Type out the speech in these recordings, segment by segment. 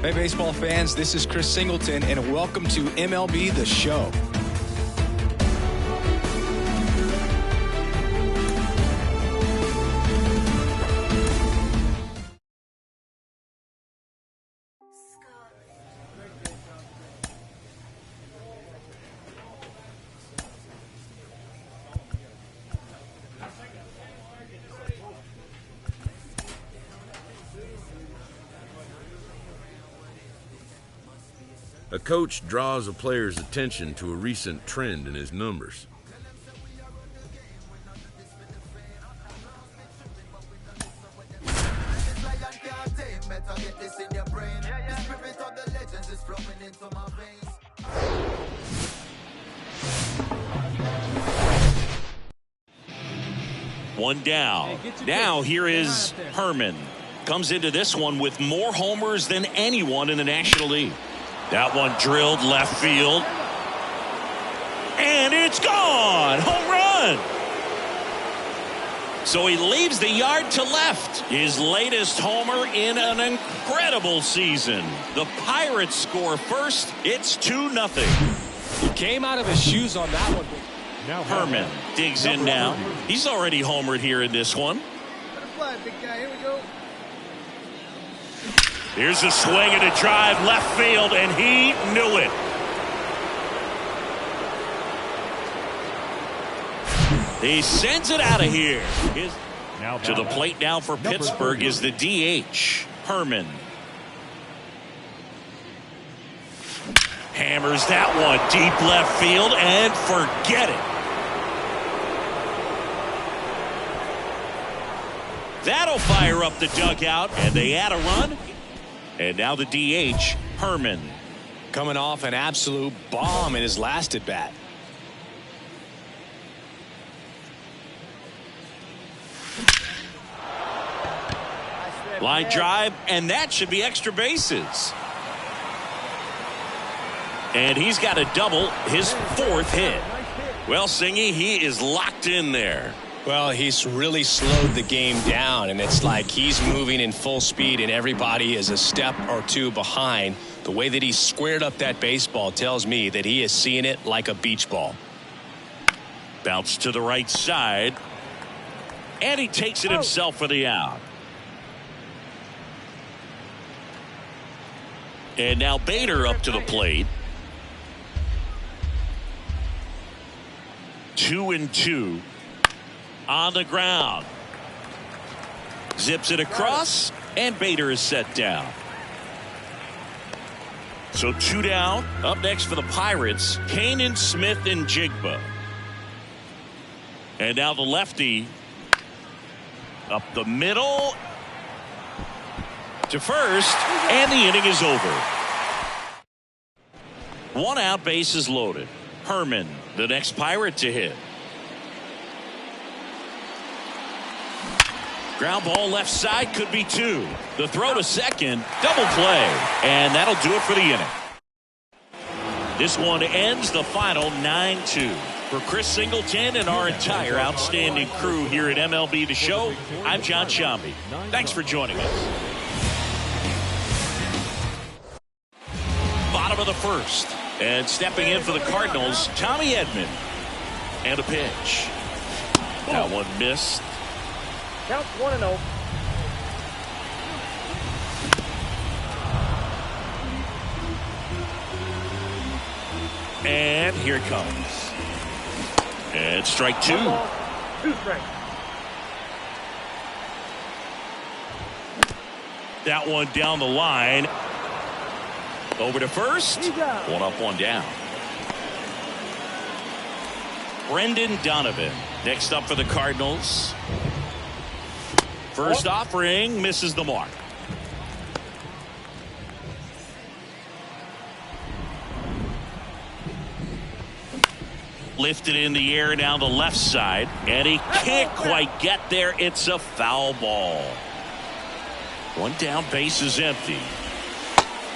Hey, baseball fans, this is Chris Singleton, and welcome to MLB The Show. A coach draws a player's attention to a recent trend in his numbers. One down. Now here is Herman. Comes into this one with more homers than anyone in the National League. That one drilled left field. And it's gone! Home run! So he leaves the yard to left. His latest homer in an incredible season. The Pirates score first. It's 2-0. He came out of his shoes on that one. Herman digs in now. He's already homered here in this one. Here we go. Here's a swing and a drive left field, and he knew it. He sends it out of here. To the plate now for Pittsburgh is the DH, Herman. Hammers that one deep left field, and forget it. That'll fire up the dugout, and they add a run. And now the DH, Herman. Coming off an absolute bomb in his last at-bat. Line drive, and that should be extra bases. And he's got a double, his fourth hit. Well, Singy, he is locked in there. Well, he's really slowed the game down, and it's like he's moving in full speed, and everybody is a step or two behind. The way that he squared up that baseball tells me that he is seeing it like a beach ball. Bounce to the right side, and he takes it himself for the out. And now Bader up to the plate. 2-2. On the ground. Zips it across, and Bader is set down. So 2 down. Up next for the Pirates, Kanan, Smith, and Jigba. And now the lefty up the middle to first, and the inning is over. 1 out, bases loaded. Herman, the next Pirate to hit. Ground ball left side, could be 2. The throw to second, double play, and that'll do it for the inning. This one ends the final 9-2. For Chris Singleton and our entire outstanding crew here at MLB The Show, I'm John Shambi. Thanks for joining us. Bottom of the first, and stepping in for the Cardinals, Tommy Edman. And a pitch. That one missed. Counts 1-0. And here it comes. And strike 2. 2 strikes. That one down the line. Over to first. 1 up, 1 down. Brendan Donovan next up for the Cardinals. First offering misses the mark. Lifted in the air down the left side, and he can't quite get there. It's a foul ball. 1 down, base is empty.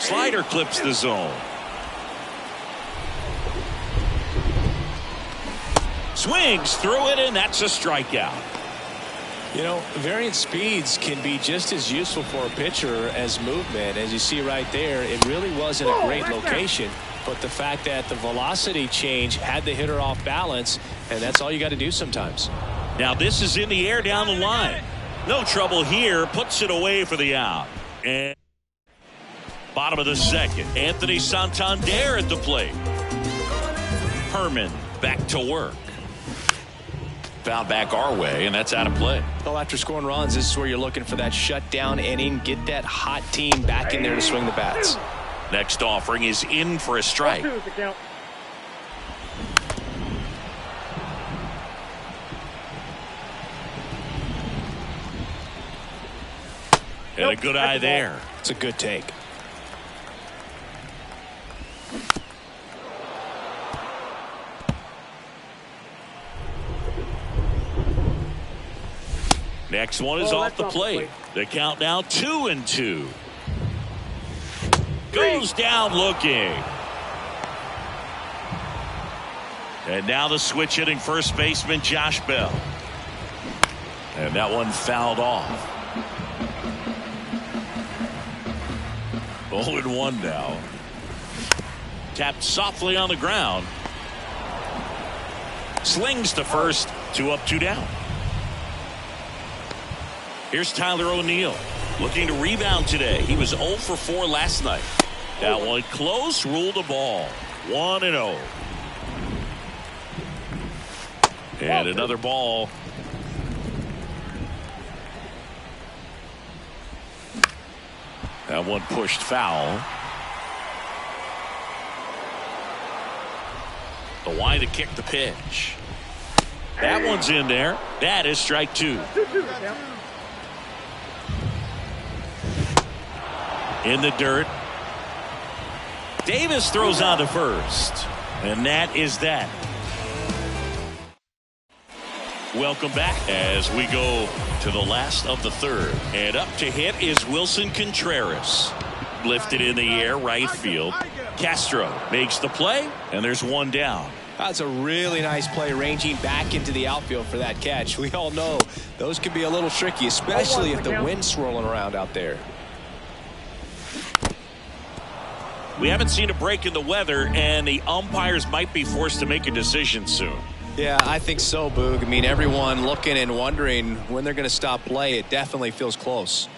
Slider clips the zone. Swings through it, and that's a strikeout. You know, variant speeds can be just as useful for a pitcher as movement. As you see right there, it really wasn't a great location, but the fact that the velocity change had the hitter off balance, and that's all you got to do sometimes. Now this is in the air down the line. No trouble here. Puts it away for the out. And bottom of the second, Anthony Santander at the plate. Herman back to work. Foul back our way, and that's out of play. Well, after scoring runs, this is where you're looking for that shutdown inning. Get that hot team back in there to swing the bats. Next offering is in for a strike. And a good eye there. It's a good take. Next one is off the plate. The count now 2-2. Goes down looking. And now the switch hitting first baseman Josh Bell. And that one fouled off. 0-1 now. Tapped softly on the ground. Slings to first. 2 up, 2 down. Here's Tyler O'Neill looking to rebound today. He was 0 for 4 last night. That one close, ruled a ball. 1-0. And another ball. That one pushed foul. The line to kick the pitch. That one's in there. That is strike 2. In the dirt. Davis throws on to first. And that is that. Welcome back as we go to the last of the third. And up to hit is Wilson Contreras. Lifted in the air, right field. Castro makes the play, and there's one down. That's a really nice play, ranging back into the outfield for that catch. We all know those can be a little tricky, especially if the wind's swirling around out there. We haven't seen a break in the weather, and the umpires might be forced to make a decision soon. Yeah, I think so, Boog. I mean, everyone looking and wondering when they're going to stop play. It definitely feels close.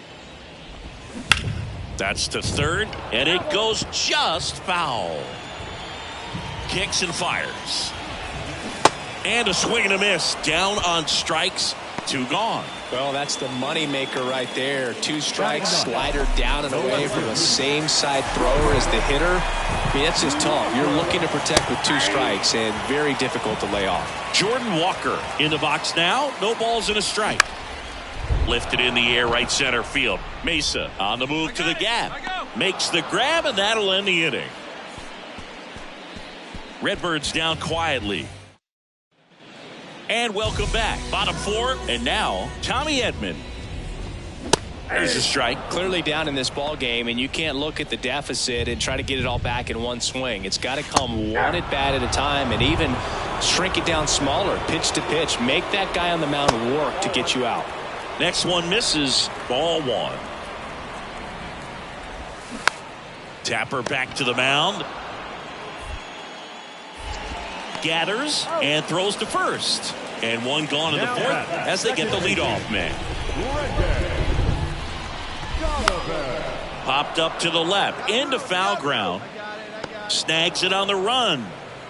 That's to third, and it goes just foul. Kicks and fires. And a swing and a miss. Down on strikes. 2 gone. Well, that's the money maker right there. 2 strikes, slider down and away from the same side thrower as the hitter. I mean, that's just tough. You're looking to protect with 2 strikes, and very difficult to lay off. Jordan Walker in the box now. No balls and a strike. Lifted in the air, right center field. Mesa on the move to the gap. Makes the grab, and that'll end the inning. Redbirds down quietly. And welcome back. Bottom 4, and now Tommy Edman. There's a strike. Clearly down in this ball game, and you can't look at the deficit and try to get it all back in one swing. It's got to come one at bat at a time, and even shrink it down smaller, pitch to pitch. Make that guy on the mound work to get you out. Next one misses. Ball 1. Tapper back to the mound. Gathers and throws to first. And one gone in the fourth as they get the leadoff man. Popped up to the left into foul ground. Snags it on the run.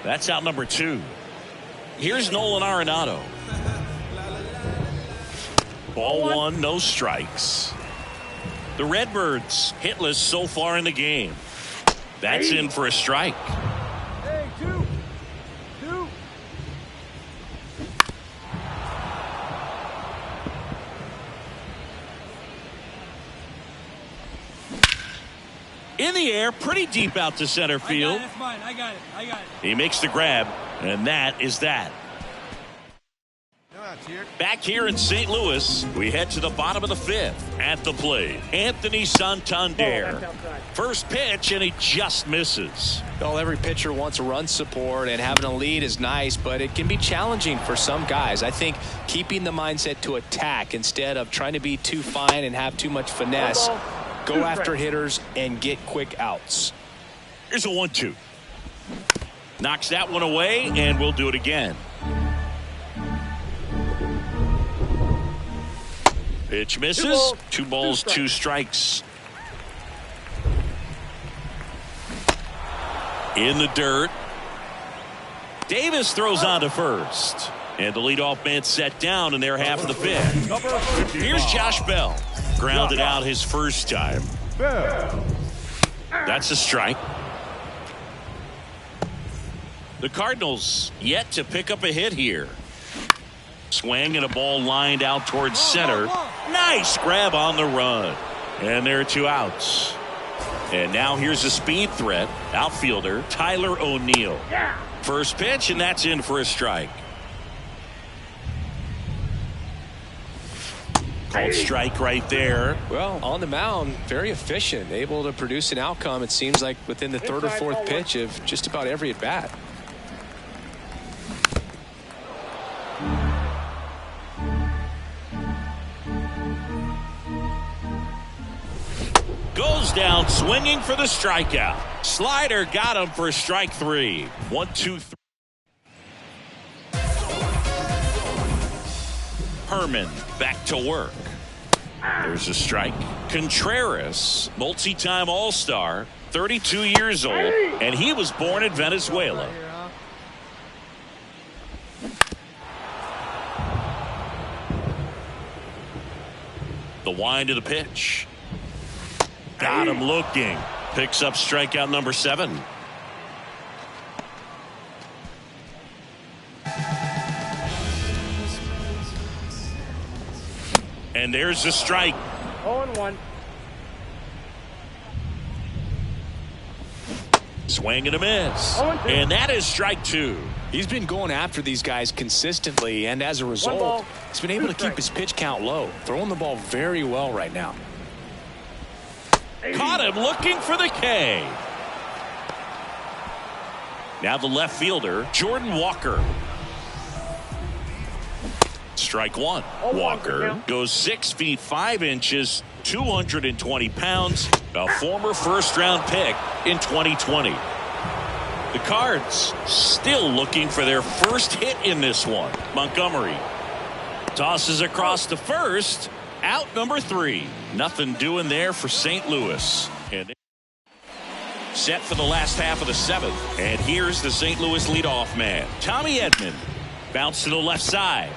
That's out number 2. Here's Nolan Arenado. Ball 1, no strikes. The Redbirds hitless so far in the game. That's in for a strike. In the air, pretty deep out to center field. That's mine. I got it. He makes the grab, and that is that. Back here in St. Louis, we head to the bottom of the fifth. At the plate, Anthony Santander. First pitch, and he just misses. Well, every pitcher wants run support, and having a lead is nice, but it can be challenging for some guys. I think keeping the mindset to attack instead of trying to be too fine and have too much finesse, go after hitters and get quick outs. Here's a 1-2. Knocks that one away, and we'll do it again. Pitch misses. 2 balls, 2 strikes. In the dirt. Davis throws on to first. And the leadoff man set down in their half of the fifth. Here's Josh Bell. Grounded out his first time. That's a strike. The Cardinals yet to pick up a hit here. Swing and a ball lined out towards center. Nice grab on the run. And there are 2 outs. And now here's a speed threat. Outfielder Tyler O'Neill. First pitch, and that's in for a strike. Called strike right there. Well, on the mound, very efficient. Able to produce an outcome, it seems like, within the 3rd or 4th pitch of just about every at-bat. Goes down swinging for the strikeout. Slider got him for strike 3. 1-2-3. Herman back to work. There's a strike. Contreras, multi-time All-Star, 32 years old, and he was born in Venezuela. The wind of the pitch. Got him looking. Picks up strikeout number 7. And there's the strike. 0-1. Swing and a miss. And that is strike 2. He's been going after these guys consistently, and as a result, he's been able to keep his pitch count low. Throwing the ball very well right now. Caught him looking for the K. Now the left fielder, Jordan Walker. Strike 1. Walker goes 6 feet 5 inches, 220 pounds, a former first-round pick in 2020. The Cards still looking for their first hit in this one. Montgomery tosses across to first. Out number 3. Nothing doing there for St. Louis. And set for the last half of the 7th. And here's the St. Louis leadoff man, Tommy Edman. Bounce to the left side.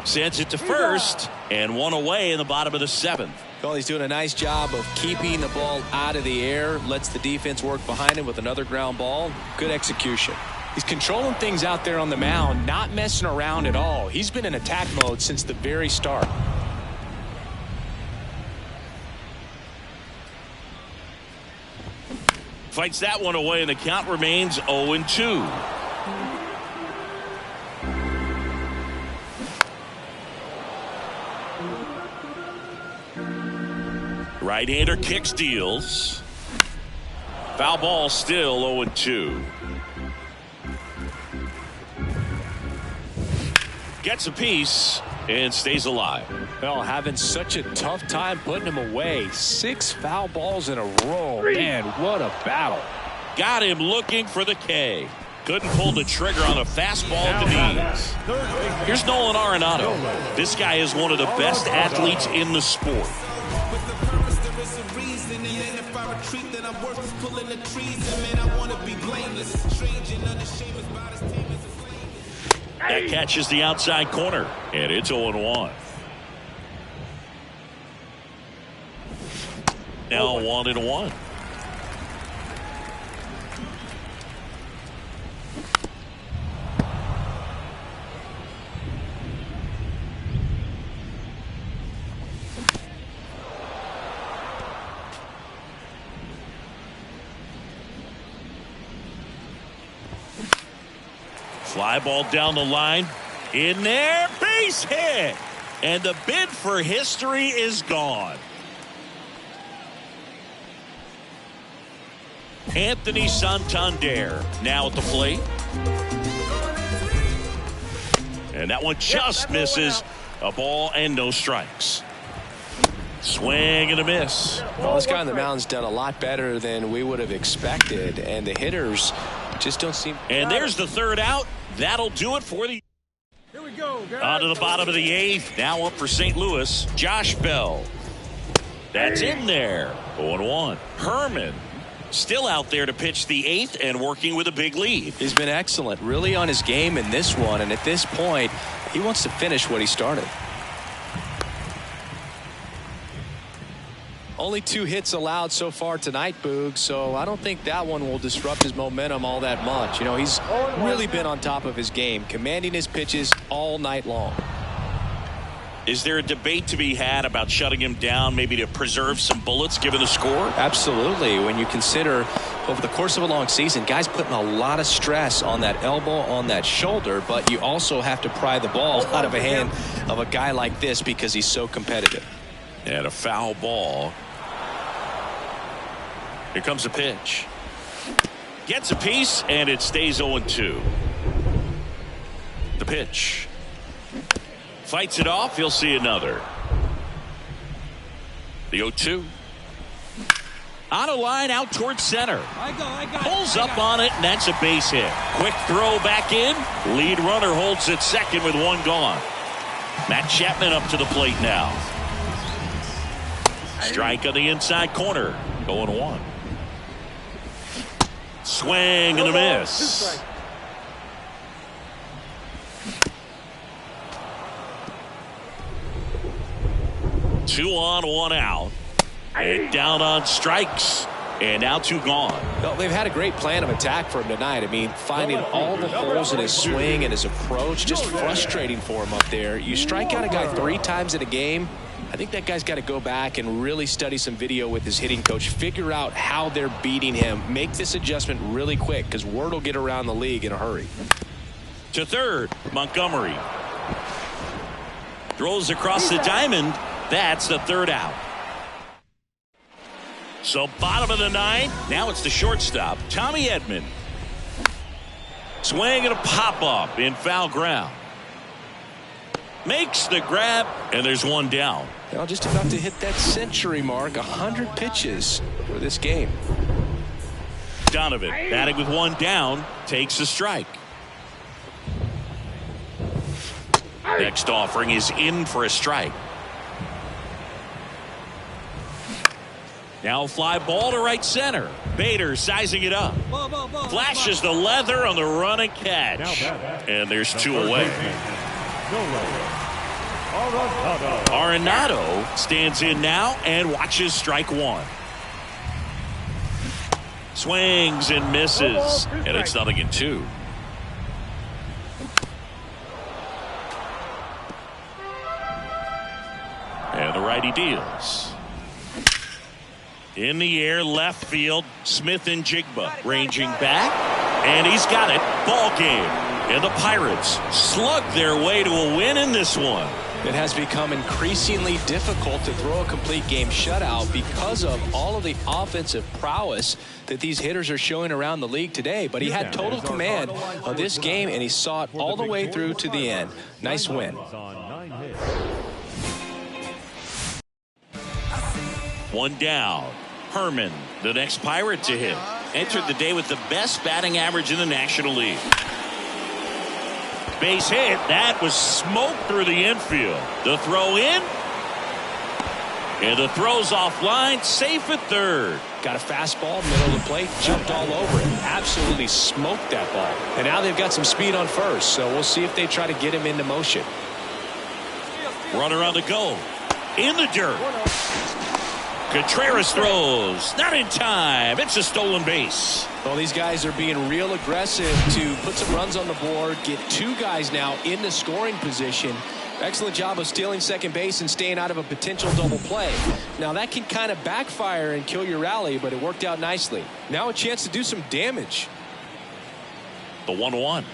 Sends it to first. And one away in the bottom of the 7th. Well, he's doing a nice job of keeping the ball out of the air. Lets the defense work behind him with another ground ball. Good execution. He's controlling things out there on the mound, not messing around at all. He's been in attack mode since the very start. Fights that one away, and the count remains 0-2. Right-hander kicks, deals. Foul ball, still 0-2. Gets a piece and stays alive. Well, having such a tough time putting him away. 6 foul balls in a row. Man, what a battle. Got him looking for the K. Couldn't pull the trigger on a fastball at the knees. Here's Nolan Arenado. This guy is one of the best athletes in the sport. That catches the outside corner, and it's 0-1. Now 1-1. Fly ball down the line. In there, base hit. And the bid for history is gone. Anthony Santander now at the plate. And that one just misses. A ball and no strikes. Swing and a miss. Well, this guy on the mound's done a lot better than we would have expected, and the hitters just don't seem. And there's the third out. That'll do it for the. Here we go, guys. On to the bottom of the eighth. Now up for St. Louis, Josh Bell. That's in there. 0-1. Herman still out there to pitch the eighth and working with a big lead. He's been excellent, really on his game in this one, and at this point, he wants to finish what he started. Only 2 hits allowed so far tonight, Boog, so I don't think that one will disrupt his momentum all that much. You know, he's really been on top of his game, commanding his pitches all night long. Is there a debate to be had about shutting him down, maybe to preserve some bullets given the score? Absolutely. When you consider over the course of a long season, guys putting a lot of stress on that elbow, on that shoulder, but you also have to pry the ball out of a hand of a guy like this because he's so competitive. And a foul ball. Here comes a pitch. Gets a piece, and it stays 0-2. The pitch. Fights it off. He'll see another. The 0-2. On a line out towards center. Pulls up on it, and that's a base hit. Quick throw back in. Lead runner holds at second with one gone. Matt Chapman up to the plate now. Strike on the inside corner. 0-1. Swing and a miss. Two on, one out. And down on strikes. And now 2 gone. No, they've had a great plan of attack for him tonight. I mean, finding all the holes in his swing and his approach, just frustrating for him up there. You strike out a guy 3 times in a game, I think that guy's got to go back and really study some video with his hitting coach, figure out how they're beating him, make this adjustment really quick because word will get around the league in a hurry. To third, Montgomery. Throws across the diamond. That's the third out. So bottom of the 9th. Now it's the shortstop, Tommy Edman. Swing and a pop-up in foul ground. Makes the grab, and there's one down. Well, just about to hit that century mark, 100 pitches for this game. Donovan, batting with one down, takes a strike. Next offering is in for a strike. Now fly ball to right center. Bader sizing it up. Flashes the leather on the run and catch. And there's 2 away. Arenado stands in now and watches strike 1. Swings and misses. And it's 0-2. And the righty deals. In the air, left field, Smith and Jigba ranging back, and he's got it. Ball game. And the Pirates slug their way to a win in this one. It has become increasingly difficult to throw a complete game shutout because of all of the offensive prowess that these hitters are showing around the league today. But he had total command of this game, and he saw it all the way through to the end. Nice win. One down. Herman, the next Pirate to hit. Entered the day with the best batting average in the National League. Base hit. That was smoked through the infield. The throw in. And the throw's offline. Safe at third. Got a fastball, middle of the plate, jumped all over it. Absolutely smoked that ball. And now they've got some speed on first, so we'll see if they try to get him into motion. Runner on the go. In the dirt. Contreras throws. Not in time. It's a stolen base. Well, these guys are being real aggressive to put some runs on the board, get 2 guys now in the scoring position. Excellent job of stealing second base and staying out of a potential double play. Now, that can kind of backfire and kill your rally, but it worked out nicely. Now a chance to do some damage. The 1-1.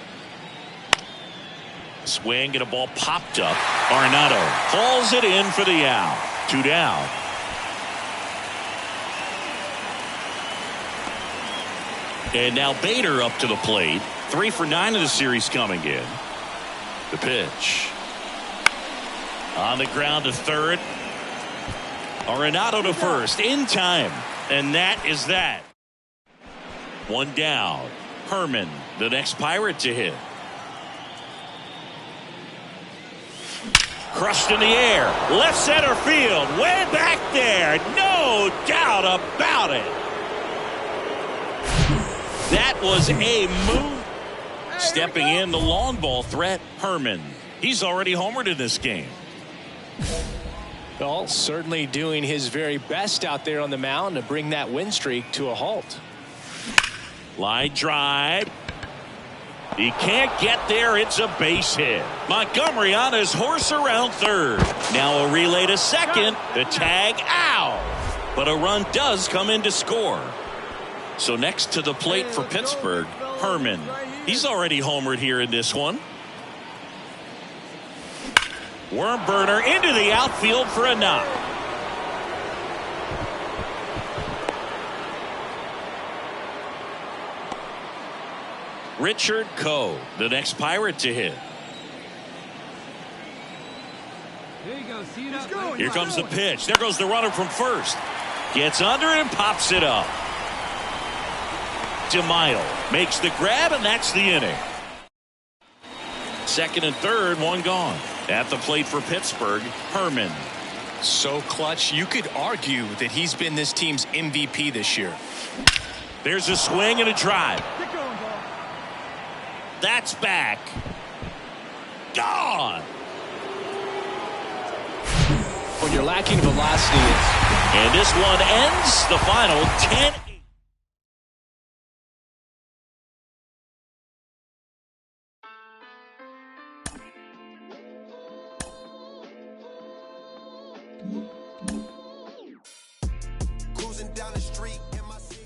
Swing and a ball popped up. Arenado hauls it in for the out. 2 down. And now Bader up to the plate. 3 for 9 in the series coming in. The pitch. On the ground to third. Arenado to first in time. And that is that. 1 down. Herman, the next Pirate to hit. Crushed in the air. Left center field. Way back there. No doubt about it. That was a move. Stepping in, the long ball threat, Herman. He's already homered in this game. Well, certainly doing his very best out there on the mound to bring that win streak to a halt. Line drive. He can't get there. It's a base hit. Montgomery on his horse around third. Now a relay to second. The tag out. But a run does come in to score. So next to the plate for Pittsburgh, Herman. He's already homered here in this one. Worm burner into the outfield for a knock. Richard Coe, the next Pirate to hit. There you go. See it. Here comes the pitch. There goes the runner from first. Gets under it and pops it up. DeMaio makes the grab, and that's the inning. Second and third, one gone. At the plate for Pittsburgh, Herman. So clutch, you could argue that he's been this team's MVP this year. There's a swing and a drive. Get going, ball. That's back. Gone. When you're lacking velocity, And this one ends the final 10. Cruising down the street in my 6.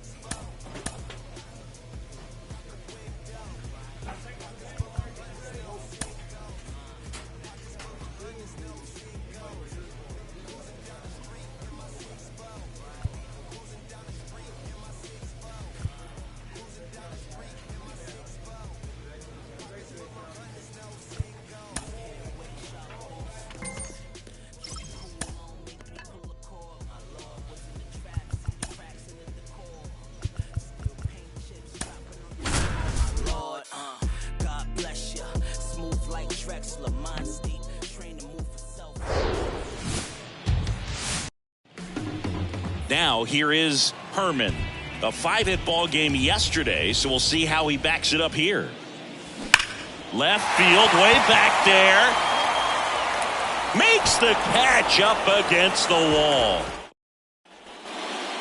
Now here is Herman. A 5-hit ball game yesterday, so we'll see how he backs it up here. Left field, way back there. Makes the catch up against the wall.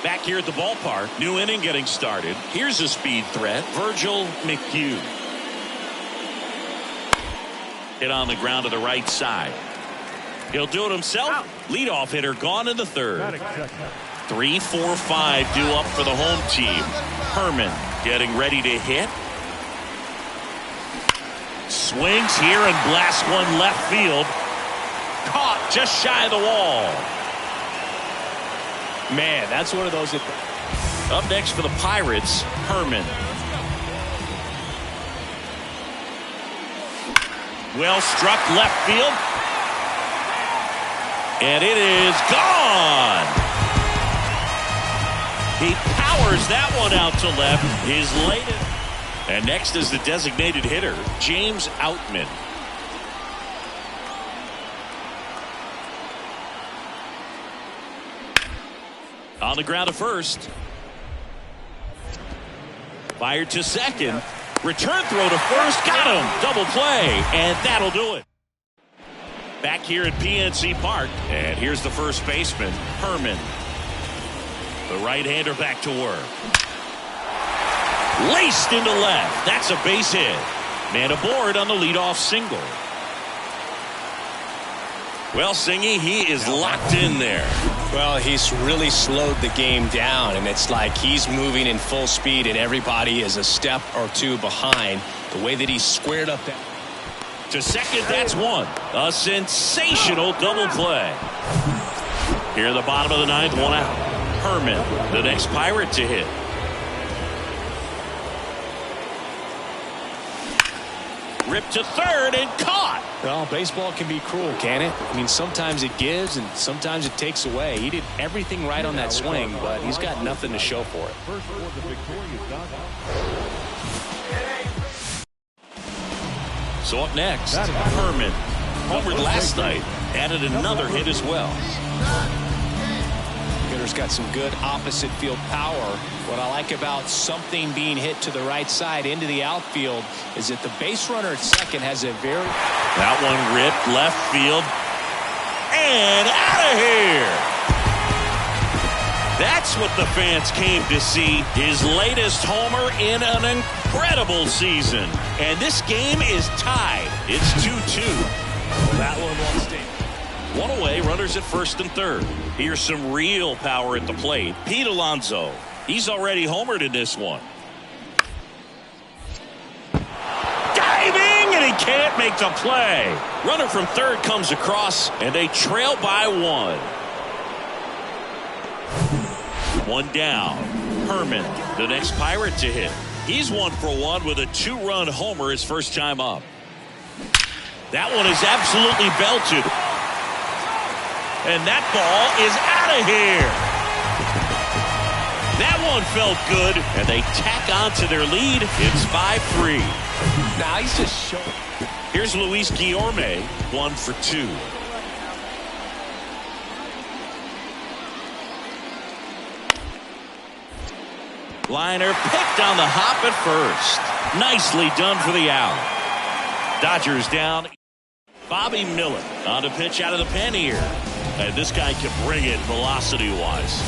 Back here at the ballpark, new inning getting started. Here's a speed threat, Virgil McHugh. Hit on the ground to the right side. He'll do it himself. Leadoff hitter gone in the third. 3, 4, 5 due up for the home team. Herman getting ready to hit. Swings here and blasts one left field. Caught just shy of the wall. man, that's one of those that... Up next for the Pirates, Herman. Well struck left field. And it is gone. He powers that one out to left. His latest. And next is the designated hitter, James Outman. On the ground to first. Fired to second. Return throw to first. Got him. Double play. And that'll do it. Back here at PNC Park. And here's the first baseman, Herman. The right-hander back to work. Laced into left. That's a base hit. Man aboard on the leadoff single. Well, Singy, he is locked in there. Well, he's really slowed the game down, and it's like he's moving in full speed, and everybody is a step or two behind. The way that he squared up that. To second, that's one. A sensational double play. Here in the bottom of the ninth, one out. Herman, the next Pirate to hit. Ripped to third and caught. Well, baseball can be cruel, can it? I mean, sometimes it gives and sometimes it takes away. He did everything right on that swing, but he's got nothing to show for it. So up next, Herman. Homered last night, added another hit as well. Hitter's got some good opposite field power. What I like about something being hit to the right side into the outfield is that the base runner at second has a very... That one ripped left field and out of here. That's what the fans came to see. His latest homer in an incredible season. And this game is tied. It's 2-2. Well, that one won't stay. One away, runners at first and third. Here's some real power at the plate. Pete Alonso. He's already homered in this one. Diving, and he can't make the play. Runner from third comes across, and they trail by one. One down. Herman, the next Pirate to hit. He's 1-for-1 with a 2-run homer his first time up. That one is absolutely belted. And that ball is out of here. That one felt good, and they tack on to their lead. It's 5-3. Now he's just showing. Here's Luis Guillorme, 1 for 2. Liner picked on the hop at first. Nicely done for the out. Dodgers down. Bobby Miller on to pitch out of the pen here. And this guy can bring it velocity-wise.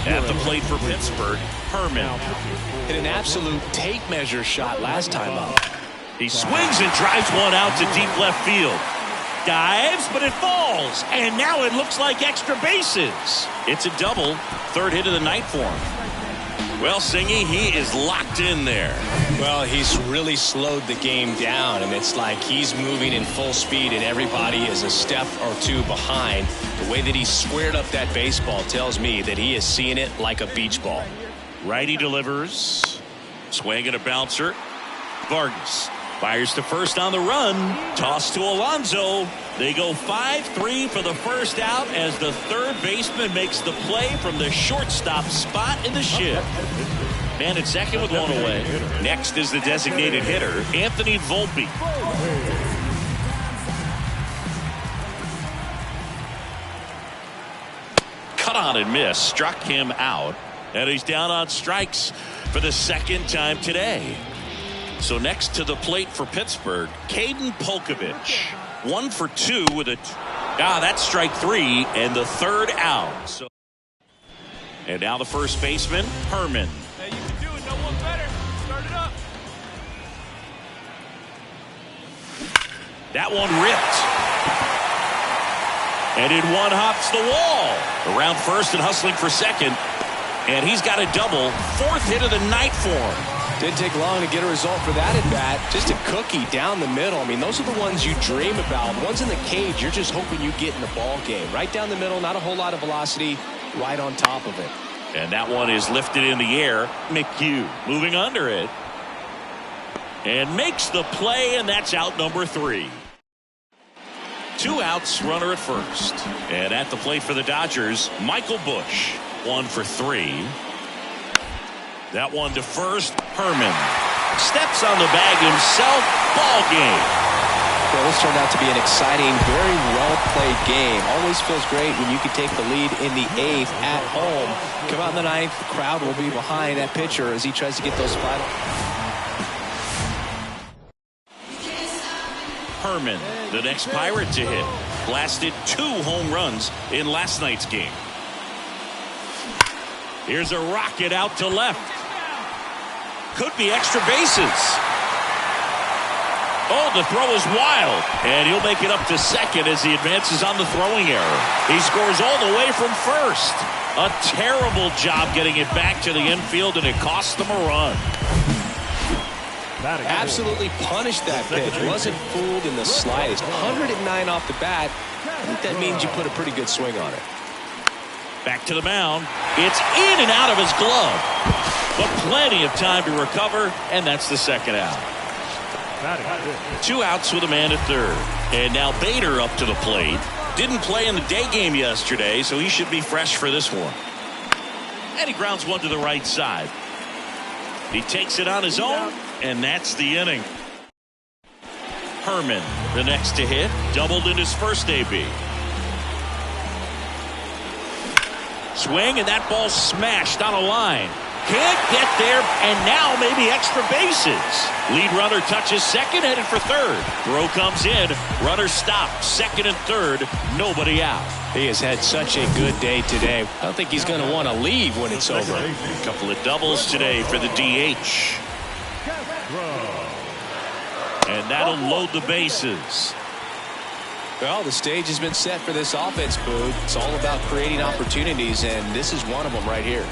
At the plate for Pittsburgh, Herman. Hit an absolute tape measure shot last time up. He swings and drives one out to deep left field. Dives, but it falls. And now it looks like extra bases. It's a double. Third hit of the night for him. Well, Singy, he is locked in there. Well, he's really slowed the game down, and it's like he's moving in full speed, and everybody is a step or two behind. The way that he squared up that baseball tells me that he is seeing it like a beach ball. Righty delivers. Swing and a bouncer. Vargas fires to first on the run. Toss to Alonso. They go 5-3 for the first out as the third baseman makes the play from the shortstop spot in the shift. Man at second with one away. Next is the designated hitter, Anthony Volpe. Cut on and miss. Struck him out. And he's down on strikes for the second time today. So next to the plate for Pittsburgh, Caden Polkovich. 1 for 2 with a... that's strike 3 and the third out. So, and now the first baseman, Herman. Hey, you can do it. No one better. Start it up. That one ripped. And in one hops the wall. Around first and hustling for second. And he's got a double. Fourth hit of the night for him. Didn't take long to get a result for that at bat. Just a cookie down the middle. I mean, those are the ones you dream about. The ones in the cage, you're just hoping you get in the ball game. Right down the middle, not a whole lot of velocity, right on top of it. And that one is lifted in the air. McHugh moving under it. And makes the play, and that's out number 3. 2 outs, runner at first. And at the plate for the Dodgers, Michael Busch. 1 for 3. That one to first, Herman. Steps on the bag himself, ball game. Well, this turned out to be an exciting, very well-played game. Always feels great when you can take the lead in the 8th at home. Come out in the 9th, the crowd will be behind that pitcher as he tries to get those final. Herman, the next Pirate to hit. Blasted 2 home runs in last night's game. Here's a rocket out to left. Could be extra bases. Oh, the throw is wild. And he'll make it up to second as he advances on the throwing error. He scores all the way from first. A terrible job getting it back to the infield, and it cost them a run. Absolutely punished that pitch. Wasn't fooled in the slightest. 109 off the bat. I think that means you put a pretty good swing on it. Back to the mound. It's in and out of his glove. But plenty of time to recover, and that's the second out. 2 outs with a man at third. And now Bader up to the plate. Didn't play in the day game yesterday, so he should be fresh for this one. And he grounds one to the right side. He takes it on his own, and that's the inning. Herman, the next to hit, doubled in his first AB. Swing, and that ball smashed on a line. Can't get there, and now maybe extra bases. Lead runner touches second, headed for third. Throw comes in, runner stopped, second and third, nobody out. He has had such a good day today. I don't think he's going to want to leave when it's over. A couple of doubles today for the DH. And that'll load the bases. Well, the stage has been set for this offense, Boog. It's all about creating opportunities, and this is one of them right here.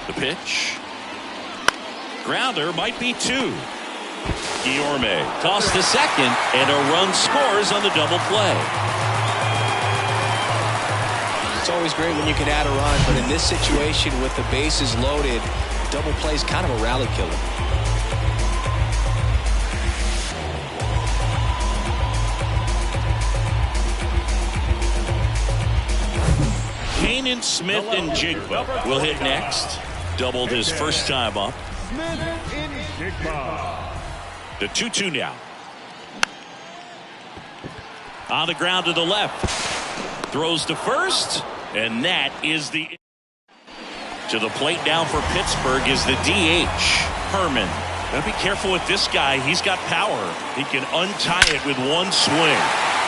The pitch. Grounder might be 2. Guillorme tossed to second, and a run scores on the double play. It's always great when you can add a run, but in this situation with the bases loaded, double play is kind of a rally killer. Kanan Smith and Jigba will hit next. Doubled his first time up. The 2-2 now. On the ground to the left. Throws to first. And that is the... To the plate down for Pittsburgh is the DH, Herman. Gotta be careful with this guy. He's got power. He can untie it with one swing.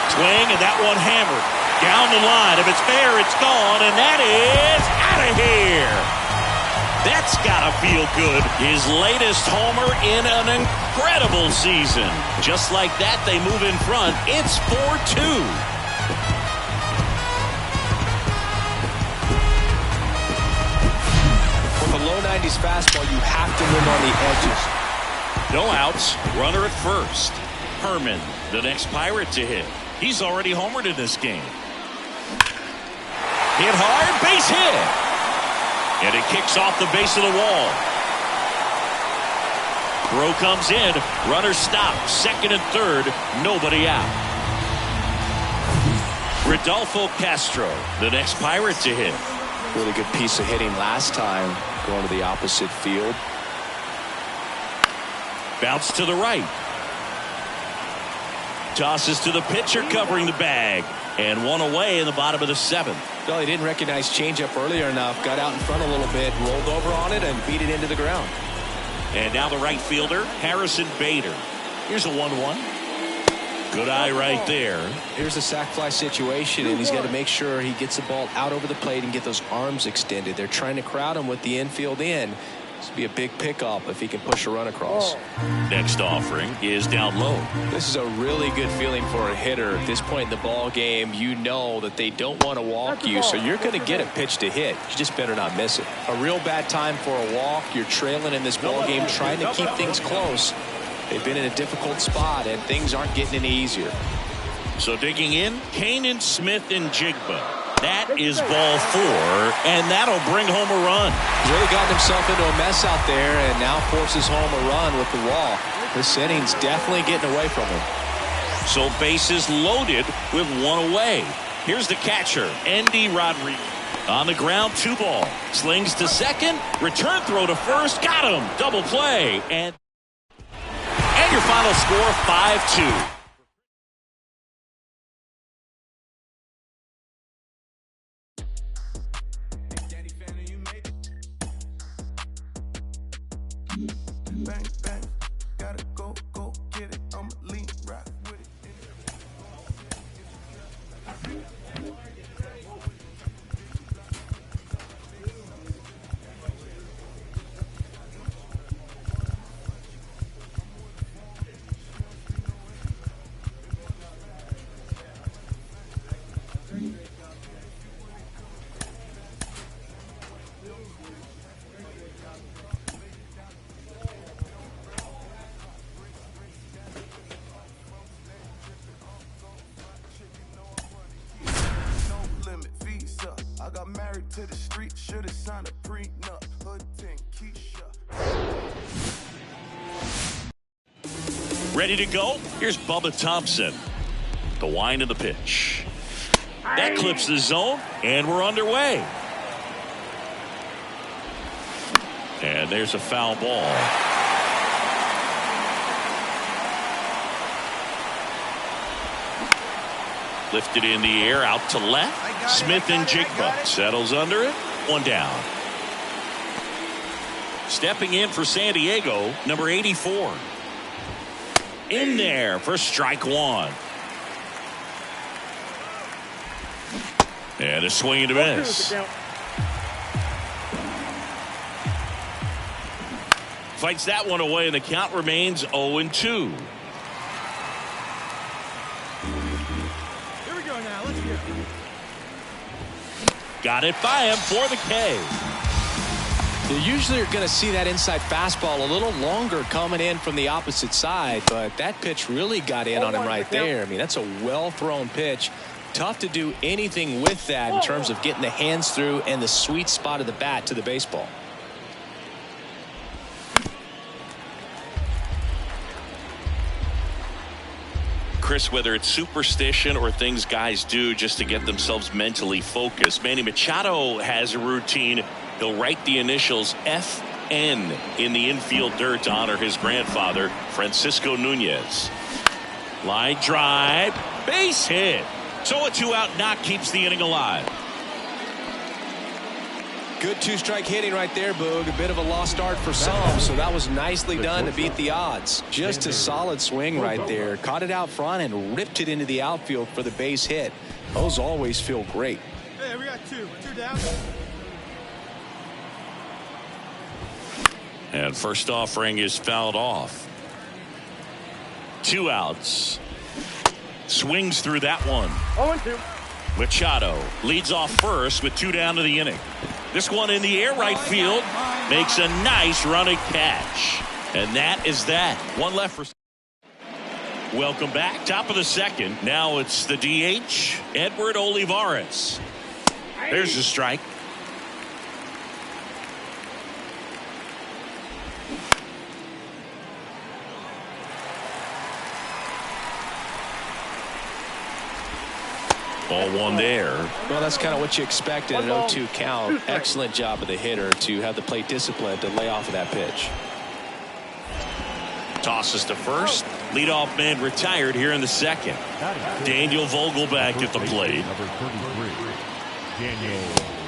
Swing, and that one hammered. Down the line. If it's fair, it's gone, and that is out of here. That's gotta feel good. His latest homer in an incredible season. Just like that, they move in front. It's 4-2. With a low 90s fastball, you have to live on the edges. No outs. Runner at first. Herman, the next Pirate to hit. He's already homered in this game. Hit hard, base hit. And it kicks off the base of the wall. Throw comes in. Runner stopped. Second and third. Nobody out. Rodolfo Castro, the next Pirate to hit. Really good piece of hitting last time, going to the opposite field. Bounce to the right. Tosses to the pitcher covering the bag. And one away in the bottom of the 7th. Well, he didn't recognize changeup earlier enough. Got out in front a little bit, rolled over on it, and beat it into the ground. And now the right fielder, Harrison Bader. Here's a 1-1. Good eye right there. Here's a sac fly situation, and he's got to make sure he gets the ball out over the plate and get those arms extended. They're trying to crowd him with the infield in. This would be a big pickup if he can push a run across. Next offering is down low. This is a really good feeling for a hitter. At this point in the ball game, you know that they don't want to walk you, so you're going to get a pitch to hit. You just better not miss it. A real bad time for a walk. You're trailing in this ball game, trying to keep things close. They've been in a difficult spot, and things aren't getting any easier. So digging in, Kanan Smith and Jigba. That is ball 4, and that'll bring home a run. He's really gotten himself into a mess out there and now forces home a run with the walk. This inning's definitely getting away from him. So bases loaded with one away. Here's the catcher, Andy Rodriguez. On the ground, 2 ball. Slings to second, return throw to first, got him. Double play, and your final score, 5-2. Bang, bang, gotta go get it. I'ma lean right with it. Should've signed a prenup. Hood 10, Keisha. Ready to go? Here's Bubba Thompson. The wind of the pitch. That clips the zone, and we're underway. And there's a foul ball. Lifted in the air, out to left. Smith and Jigba settles under it. One down. Stepping in for San Diego, number 84. In there for strike one. And a swing and a miss. Fights that one away, and the count remains 0-2. Here we go now. Let's go. Got it by him for the K. You usually are going to see that inside fastball a little longer coming in from the opposite side, but that pitch really got in on him right there. I mean, that's a well-thrown pitch. Tough to do anything with that in terms of getting the hands through and the sweet spot of the bat to the baseball. Chris, whether it's superstition or things guys do just to get themselves mentally focused, Manny Machado has a routine. He'll write the initials FN in the infield dirt to honor his grandfather, Francisco Nunez. Line drive, base hit. So a 2-out knock keeps the inning alive. Good two-strike hitting right there, Boog. A bit of a lost start for some, so that was nicely done to beat the odds. Just a solid swing right there. Caught it out front and ripped it into the outfield for the base hit. Those always feel great. Hey, we got two down. And first offering is fouled off. 2 outs. Swings through that one. 0-2. Machado leads off first with 2 down to the inning. This one in the air right field makes a nice running catch. And that is that. One left for. Welcome back. Top of the second. Now it's the DH, Edward Olivares. There's a strike. Ball one there. Well, that's kind of what you expect in an 0-2 count. Excellent job of the hitter to have the plate discipline to lay off of that pitch. Tosses to first. Leadoff man retired here in the second. Daniel Vogelback at the plate.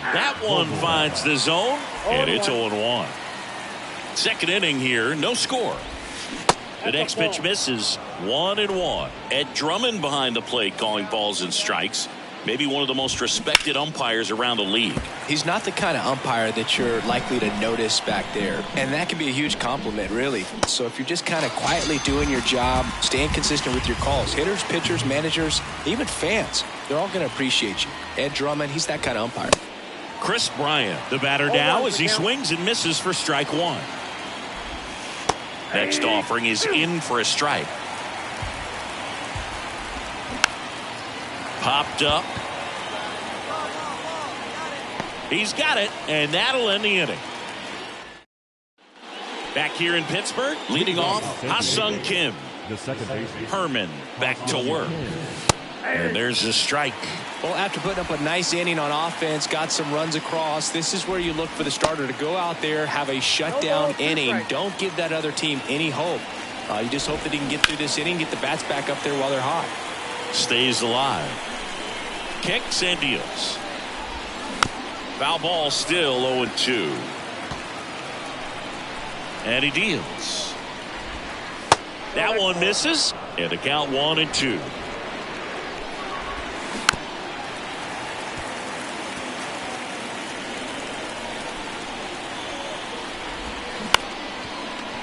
That one finds the zone, and it's 0-1. Second inning here, no score. The next pitch misses. 1-1. Ed Drummond behind the plate calling balls and strikes. Maybe one of the most respected umpires around the league. He's not the kind of umpire that you're likely to notice back there. And that can be a huge compliment, really. So if you're just kind of quietly doing your job, staying consistent with your calls, hitters, pitchers, managers, even fans, they're all going to appreciate you. Ed Drummond, he's that kind of umpire. Chris Bryant, the batter now as he swings and misses for strike one. Next offering is in for a strike. Popped up. He's got it, and that'll end the inning. Back here in Pittsburgh, leading off, Ha-Sung Kim. Herman back to work. And there's a strike. Well, after putting up a nice inning on offense, got some runs across, this is where you look for the starter to go out there, have a shutdown inning. Don't give that other team any hope. You just hope that he can get through this inning, get the bats back up there while they're hot. Stays alive. Kicks and deals. Foul ball still 0-2. And he deals. That one misses, and the count 1-2.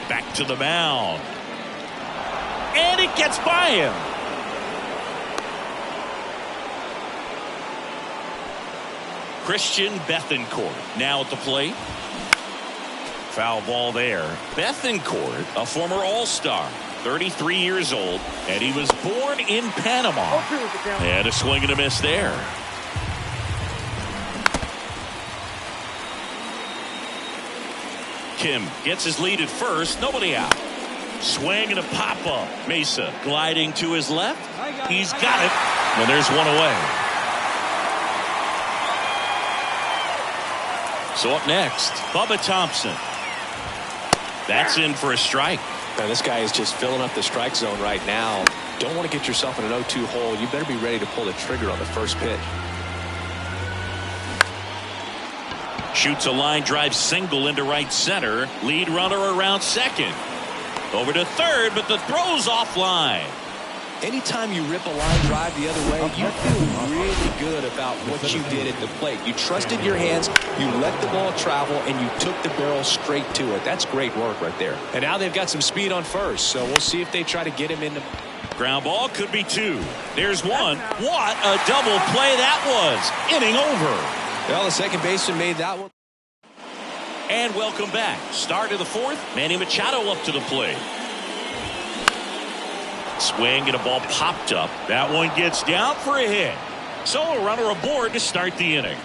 Back to the mound. And it gets by him. Christian Bethancourt now at the plate. Foul ball there. Bethancourt, a former All-Star, 33 years old, and he was born in Panama. And a swing and a miss there. Kim gets his lead at first. Nobody out. Swing and a pop-up. Mesa gliding to his left. He's got it. And there's one away. So up next, Bubba Thompson. That's in for a strike. Man, this guy is just filling up the strike zone right now. Don't want to get yourself in an 0-2 hole. You better be ready to pull the trigger on the first pitch. Shoots a line drive single into right center. Lead runner around second. Over to third, but the throw's offline. Anytime you rip a line drive the other way, you feel really good about what you did at the plate. You trusted your hands, you let the ball travel, and you took the barrel straight to it. That's great work right there. And now they've got some speed on first, so we'll see if they try to get him in the... Ground ball could be two. There's one. What a double play that was. Inning over. Well, the second baseman made that one. And welcome back. Start of the fourth. Manny Machado up to the plate. Swing and a ball popped up. That one gets down for a hit. So a runner aboard to start the inning.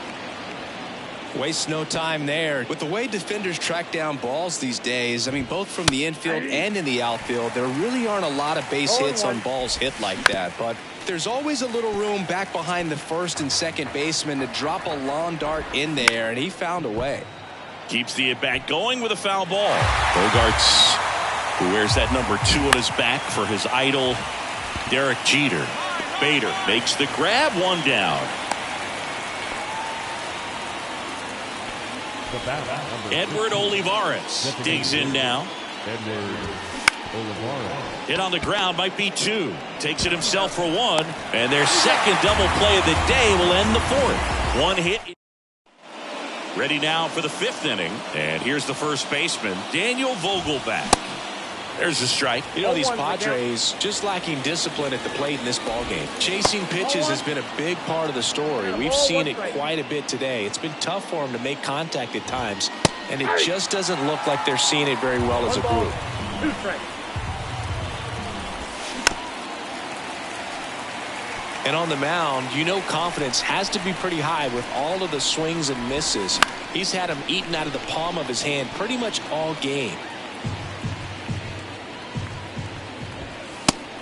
Wastes no time there. With the way defenders track down balls these days, I mean, both from the infield and in the outfield, there really aren't a lot of base hits on balls hit like that. But there's always a little room back behind the first and second baseman to drop a lawn dart in there, and he found a way. Keeps the at-bat going with a foul ball. Bogarts, who wears that number 2 on his back for his idol, Derek Jeter. Bader makes the grab, one down. Edward Olivares digs in now. Hit on the ground, might be 2. Takes it himself for 1. And their second double play of the day will end the 4th. One hit. Ready now for the 5th inning. And here's the first baseman, Daniel Vogelbach. There's a strike. You know, these Padres just lacking discipline at the plate in this ballgame. Chasing pitches has been a big part of the story. We've seen it quite a bit today. It's been tough for them to make contact at times, and it just doesn't look like they're seeing it very well as a group. And on the mound, you know confidence has to be pretty high with all of the swings and misses. He's had them eaten out of the palm of his hand pretty much all game.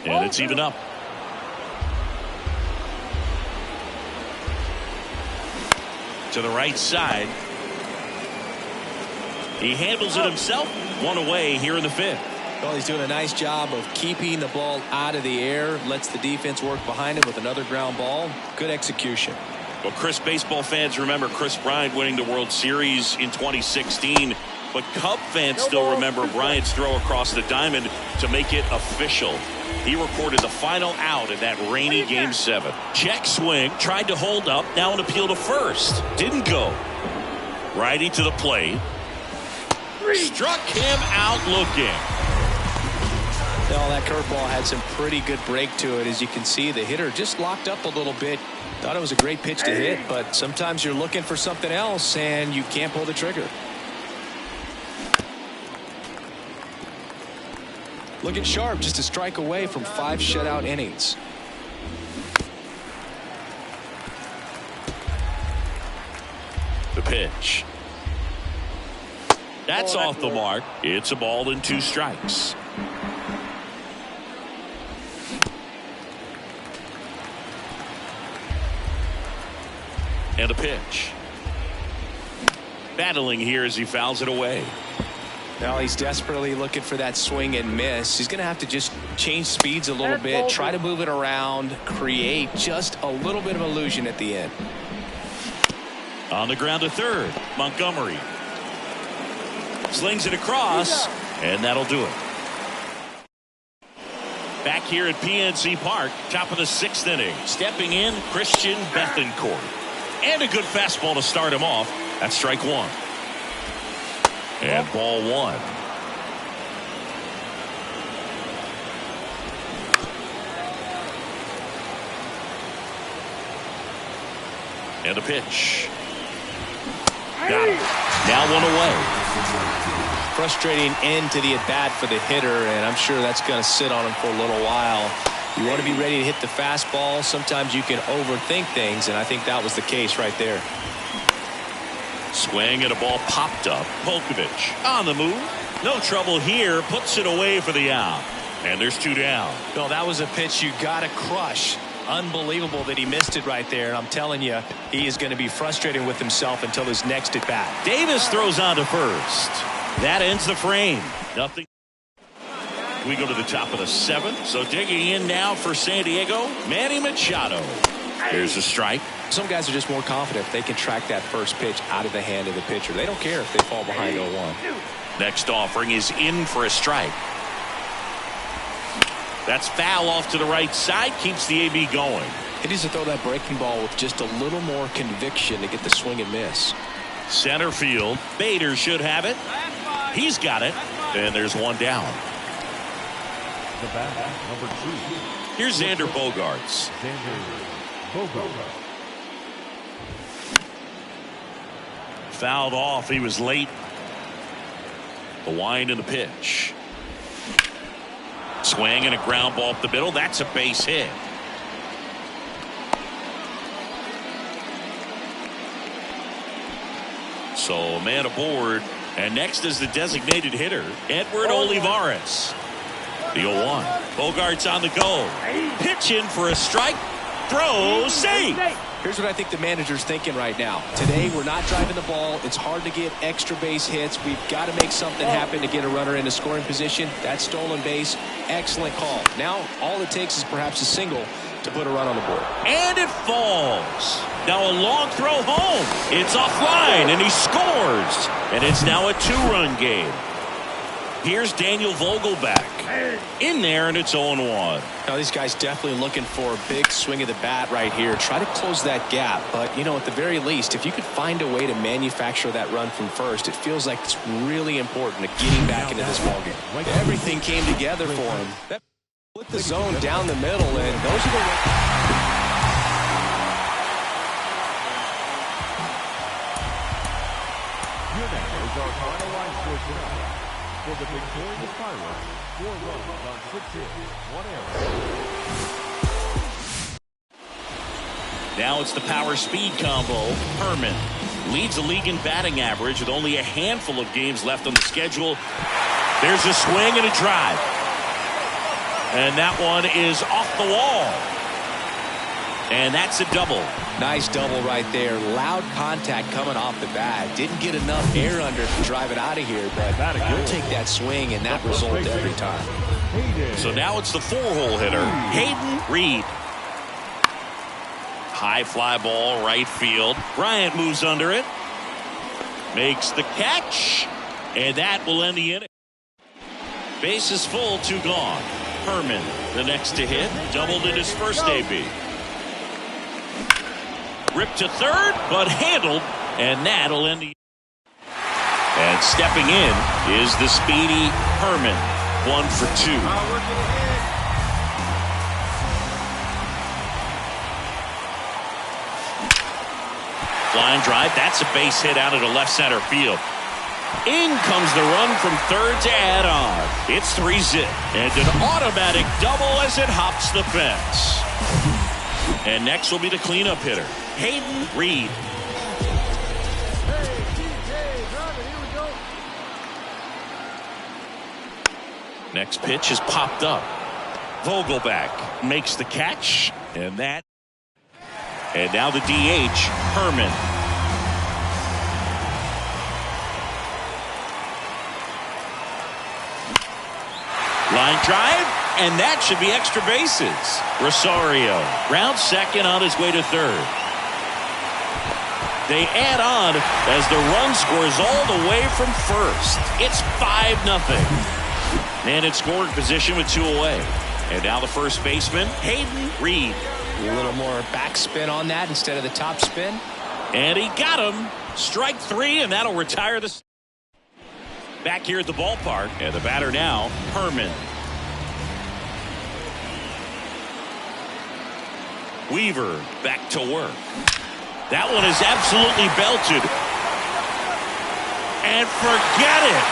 And it's even up. To the right side. He handles it himself. One away here in the 5th. Well, he's doing a nice job of keeping the ball out of the air. Lets the defense work behind him with another ground ball. Good execution. Well, Chris, baseball fans remember Chris Bryant winning the World Series in 2016. But Cub fans still remember Bryant's throw across the diamond to make it official. He recorded the final out in that rainy Game 7. Check swing, tried to hold up, now an appeal to first. Didn't go. Righty to the plate. Struck him out looking. Well, that curveball had some pretty good break to it. As you can see, the hitter just locked up a little bit. Thought it was a great pitch to hit, but sometimes you're looking for something else and you can't pull the trigger. Looking sharp, just a strike away from 5 shutout innings. The pitch. That's off the mark. It's a ball and 2 strikes. And a pitch. Battling here as he fouls it away. Now he's desperately looking for that swing and miss. He's going to have to just change speeds a little bit, try to move it around, create just a little bit of illusion at the end. On the ground to third, Montgomery. Slings it across, and that'll do it. Back here at PNC Park, top of the 6th inning. Stepping in, Christian Bethancourt. And a good fastball to start him off. That's strike 1. And ball 1. And a pitch. Got him. Now 1 away. Frustrating end to the at-bat for the hitter, and I'm sure that's going to sit on him for a little while. You want to be ready to hit the fastball. Sometimes you can overthink things, and I think that was the case right there. Swing and a ball popped up. Polkovich on the move. No trouble here. Puts it away for the out. And there's 2 down. No, that was a pitch you got to crush. Unbelievable that he missed it right there. And I'm telling you, he is going to be frustrated with himself until his next at bat. Davis throws on to first. That ends the frame. Nothing. We go to the top of the 7th. So digging in now for San Diego, Manny Machado. There's a strike. Some guys are just more confident if they can track that first pitch out of the hand of the pitcher. They don't care if they fall behind 0-1. Next offering is in for a strike. That's foul off to the right side. Keeps the AB going. He needs to throw that breaking ball with just a little more conviction to get the swing and miss. Center field. Bader should have it. He's got it. And there's 1 down. The bat, number 2. Here's Xander Bogaerts. Fouled off. He was late. The wind and the pitch. Swing and a ground ball up the middle. That's a base hit. So a man aboard. And next is the designated hitter, Edward Olivares. The 0-1. Bogaerts on the go. Pitch in for a strike. Throw safe. Here's what I think the manager's thinking right now. Today, we're not driving the ball. It's hard to get extra base hits. We've got to make something happen to get a runner in a scoring position. That stolen base, excellent call. Now, all it takes is perhaps a single to put a run on the board. And it falls. Now a long throw home. It's offline, and he scores. And it's now a 2-run game. Here's Daniel Vogelbach in there, and it's 0-1. Now these guys definitely looking for a big swing of the bat right here. Try to close that gap. But, you know, at the very least, if you could find a way to manufacture that run from first, it feels like it's really important to getting back into this ballgame. Everything came together for him. That put the zone down the middle, and those are the... Is our final line score tonight. For the victorious Pirates, 4 runs on 6 hits, 1 error. Now it's the power speed combo. Herman leads the league in batting average with only a handful of games left on the schedule. There's a swing and a drive. And that one is off the wall. And that's a double. Nice double right there. Loud contact coming off the bat. Didn't get enough air under to drive it out of here, but you'll take that swing and that result every time. So now it's the 4-hole hitter, Hayden Reed. High fly ball, right field. Bryant moves under it. Makes the catch. And that will end the inning. Base is full, 2 gone. Herman, the next to hit. Doubled in his first AB. Ripped to third, but handled, and that'll end the. And stepping in is the speedy Herman, 1 for 2. Line drive, that's a base hit out of the left center field. In comes the run from third to add on. It's 3-zip, and an automatic double as it hops the fence. And next will be the cleanup hitter, Hayden Reed. Next pitch is popped up. Vogelbach makes the catch, and that. And now the DH, Herman. Line drive, and that should be extra bases. Rosario, round second on his way to third. They add on as the run scores all the way from first. It's 5-0. And in scoring position with 2 away. And now the first baseman, Hayden Reed. A little more backspin on that instead of the top spin. And he got him. Strike 3, and that'll retire the. Back here at the ballpark, and the batter now, Herman. Weaver back to work. That one is absolutely belted. And forget it.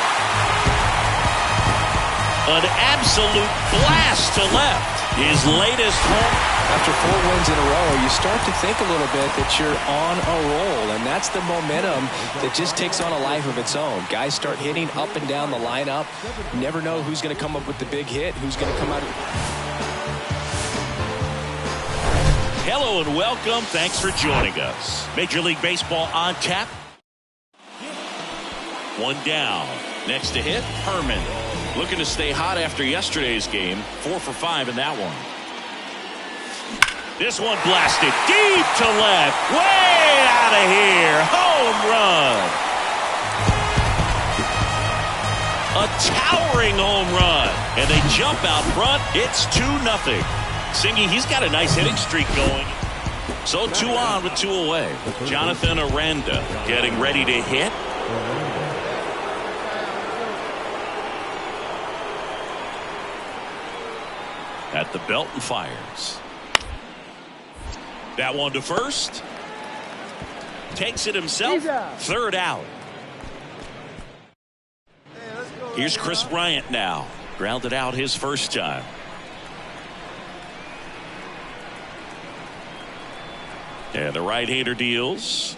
An absolute blast to left. His latest home. After 4 wins in a row, you start to think a little bit that you're on a roll, and that's the momentum that just takes on a life of its own. Guys start hitting up and down the lineup. You never know who's going to come up with the big hit, who's going to come out. Hello and welcome. Thanks for joining us. Major League Baseball on tap. 1 down. Next to hit, Herman. Looking to stay hot after yesterday's game. 4 for 5 in that one. This one blasted deep to left. Way out of here. Home run. A towering home run. And they jump out front. It's 2-0. Singy, he's got a nice hitting streak going. So 2 on with 2 away. Jonathan Aranda getting ready to hit. At the belt and fires. That one to first. Takes it himself. 3rd out. Here's Chris Bryant now. Grounded out his first time. And the right-hander deals.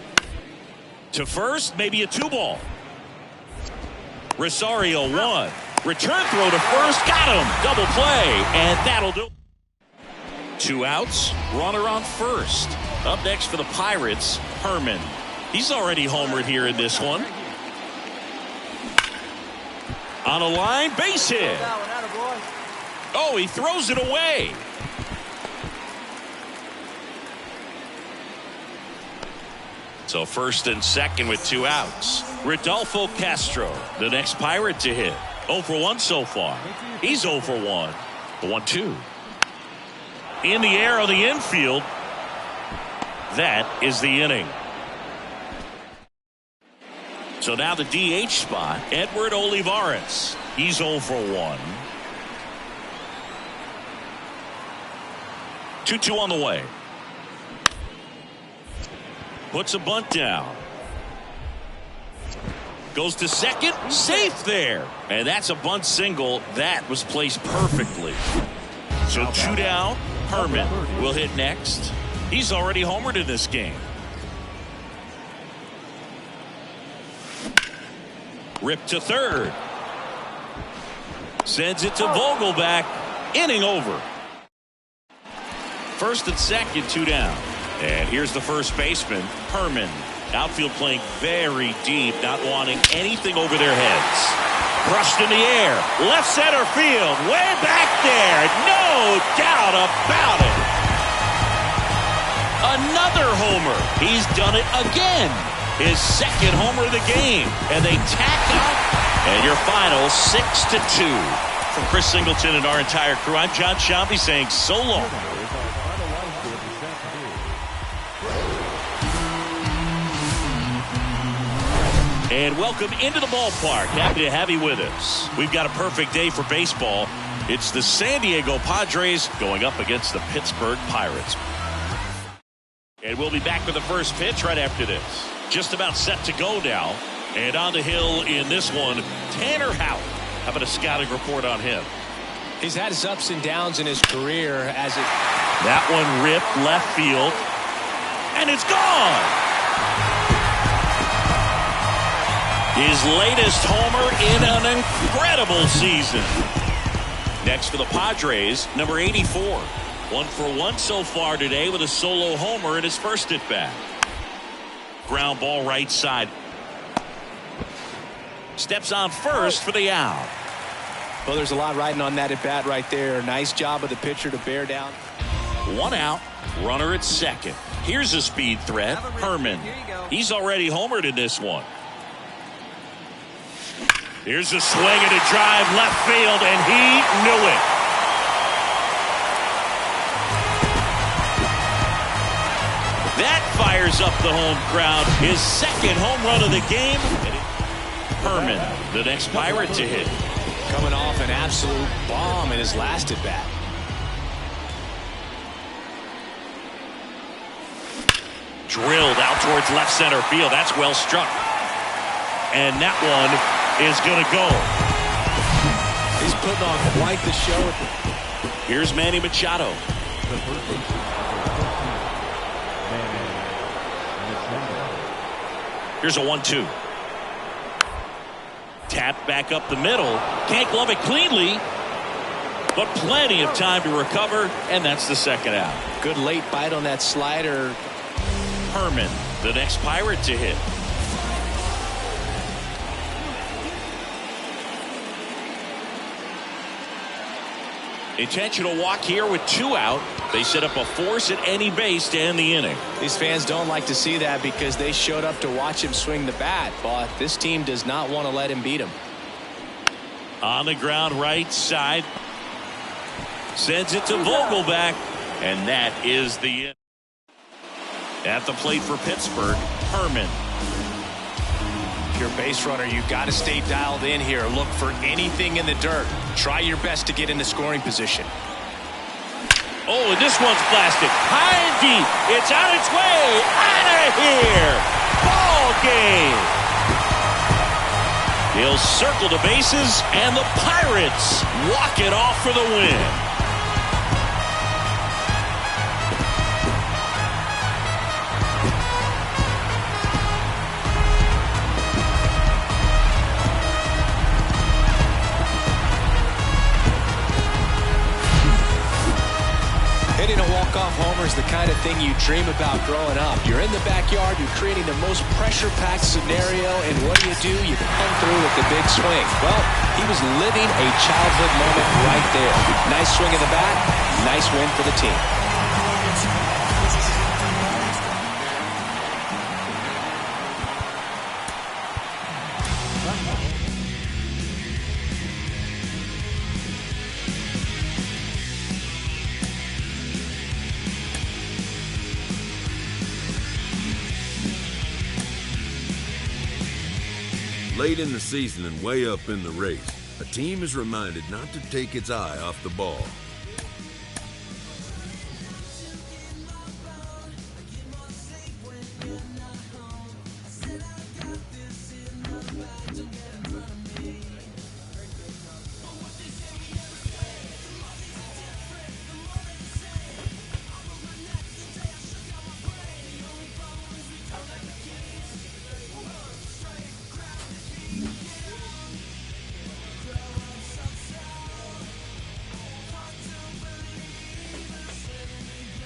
To first, maybe a 2-ball. Rosario 1. Return throw to first. Got him. Double play. And that'll do. 2 outs. Runner on first. Up next for the Pirates, Herman. He's already homered here in this one. On a line, base hit. Oh, he throws it away. So first and second with 2 outs. Rodolfo Castro, the next Pirate to hit. 0 for 1 so far. He's 0 for 1. The 1-2. In the air on the infield. That is the inning. So now the DH spot, Edward Olivares. He's 0 for 1. 2-2 on the way. Puts a bunt down. Goes to second. Safe there. And that's a bunt single. That was placed perfectly. So 2 down. Herman will hit next. He's already homered in this game. Ripped to third. Sends it to Vogelback. Inning over. First and second, 2 down. And here's the first baseman, Herman. Outfield playing very deep, not wanting anything over their heads. Brushed in the air. Left center field. Way back there. No doubt about it. Another homer. He's done it again. His 2nd homer of the game. And they tack on. And your final 6-2. From Chris Singleton and our entire crew, I'm John Shambi saying so long. And welcome into the ballpark. Happy to have you with us. We've got a perfect day for baseball. It's the San Diego Padres going up against the Pittsburgh Pirates. And we'll be back with the first pitch right after this. Just about set to go now. And on the hill in this one, Tanner Houck. How about a scouting report on him? He's had his ups and downs in his career as it. That one ripped left field. And it's gone. His latest homer in an incredible season. Next for the Padres, number 84. 1 for 1 so far today with a solo homer in his first at bat. Ground ball right side. Steps on first for the out. Well, there's a lot riding on that at bat right there. Nice job of the pitcher to bear down. 1 out. Runner at second. Here's a speed threat, Herman. He's already homered in this one. Here's a swing and a drive left field, and he knew it. That fires up the home crowd. His 2nd home run of the game. Herman, the next Pirate to hit. Coming off an absolute bomb in his last at bat. Drilled out towards left center field. That's well struck. And that one is going to go. He's putting on quite the show. Here's Manny Machado. Here's a 1-2. Tapped back up the middle. Can't glove it cleanly, but plenty of time to recover, and that's the second out. Good late bite on that slider. Herman, the next Pirate to hit. Intentional walk here with 2 out. They set up a force at any base to end the inning. These fans don't like to see that because they showed up to watch him swing the bat, but this team does not want to let him beat him. On the ground right side. Sends it to Vogelback, and that is the end. At the plate for Pittsburgh, Herman. If you're a base runner, you've got to stay dialed in here. Look for anything in the dirt. Try your best to get in the scoring position. Oh, and this one's blasted. High and deep. It's on its way. Out of here. Ball game. He'll circle the bases, and the Pirates walk it off for the win. Hitting a walk-off homer is the kind of thing you dream about growing up. You're in the backyard, you're creating the most pressure-packed scenario, and what do? You come through with the big swing. Well, he was living a childhood moment right there. Nice swing of the bat, nice win for the team. Late in the season and way up in the race, a team is reminded not to take its eye off the ball.